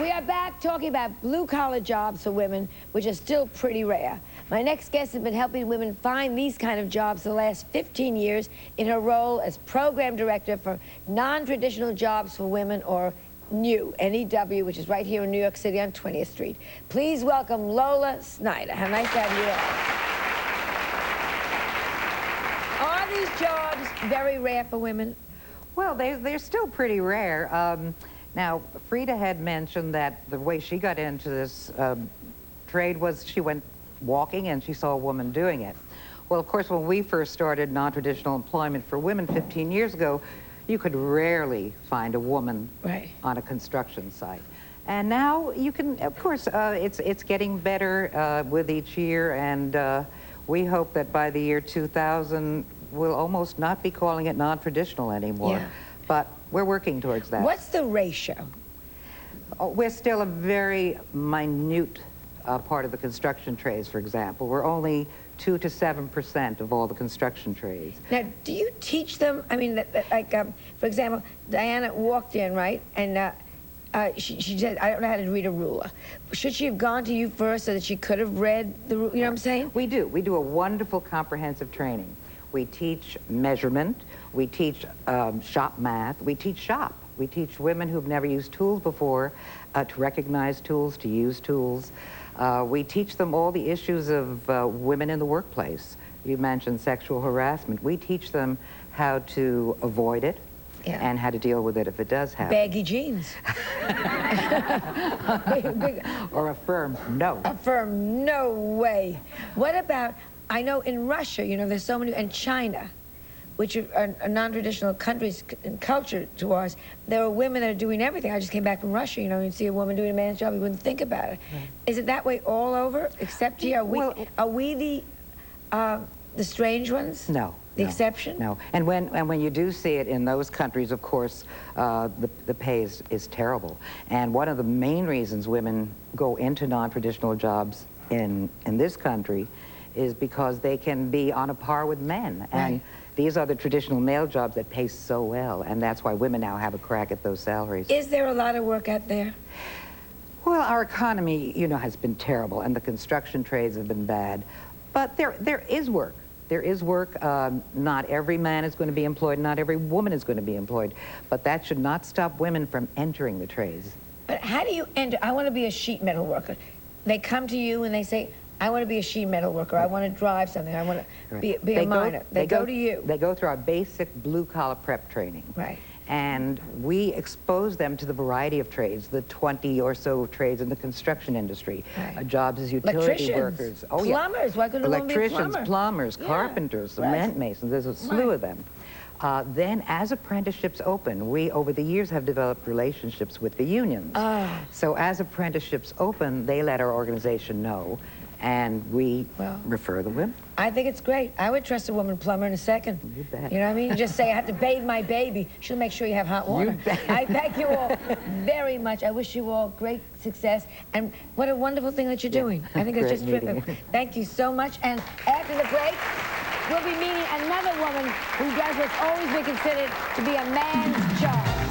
We are back talking about blue-collar jobs for women, which are still pretty rare. My next guest has been helping women find these kind of jobs for the last 15 years in her role as program director for non-traditional jobs for women, or NEW, N-E-W, which is right here in New York City on 20th Street. Please welcome Lola Snyder. How nice to have you all. Are these jobs very rare for women? Well, they're still pretty rare. Now, Frida had mentioned that the way she got into this trade was she went walking and she saw a woman doing it. Well, of course, when we first started non-traditional employment for women 15 years ago, you could rarely find a woman on a construction site. And now you can, of course, it's getting better with each year, and we hope that by the year 2000, we'll almost not be calling it non-traditional anymore. Yeah. But we're working towards that. What's the ratio? Oh, we're still a very minute part of the construction trades, for example. We're only 2 to 7% of all the construction trades. Now, do you teach them? I mean, like, for example, Diana walked in, right? And she said, I don't know how to read a ruler. Should she have gone to you first so that she could have read the ruler? You know what I'm saying? We do. We do a wonderful comprehensive training. We teach measurement. We teach shop math. We teach shop. We teach women who've never used tools before to recognize tools, to use tools. We teach them all the issues of women in the workplace. You mentioned sexual harassment. We teach them how to avoid it and how to deal with it if it does happen. Baggy jeans. Or a firm no. A firm no way. What about, I know in Russia, you know, there's so many, and China, which are non-traditional countries and culture to ours, there are women that are doing everything. I just came back from Russia, you know, you'd see a woman doing a man's job, you wouldn't think about it. Right. Is it that way all over, except here? Are we the strange ones? No. The exception? No. And when you do see it in those countries, of course, the pay is terrible. And one of the main reasons women go into non-traditional jobs in this country is because they can be on a par with men. And these are the traditional male jobs that pay so well, and that's why women now have a crack at those salaries. Is there a lot of work out there? Well, our economy, you know, has been terrible, and the construction trades have been bad. But there is work. There is work. Not every man is going to be employed, not every woman is going to be employed, but that should not stop women from entering the trades. But how do you enter? I want to be a sheet metal worker. They come to you and they say, I want to be a sheet metal worker. I want to drive something. I want to be a miner. They go to you. They go through our basic blue-collar prep training. Right. And we expose them to the variety of trades, the 20 or so trades in the construction industry, jobs as utility workers. Oh, plumbers. Why couldn't a woman be a plumber? Plumbers, carpenters, cement masons. There's a slew of them. Then, as apprenticeships open, we, over the years, have developed relationships with the unions. So as apprenticeships open, they let our organization know, and we refer the women. I think it's great. I would trust a woman plumber in a second. You bet. You know what I mean? Just say, I have to bathe my baby. She'll make sure you have hot water. You bet. I thank you all very much. I wish you all great success. And what a wonderful thing that you're doing. I think it's just terrific. Thank you so much. And after the break, we'll be meeting another woman who does what's always been considered to be a man's job.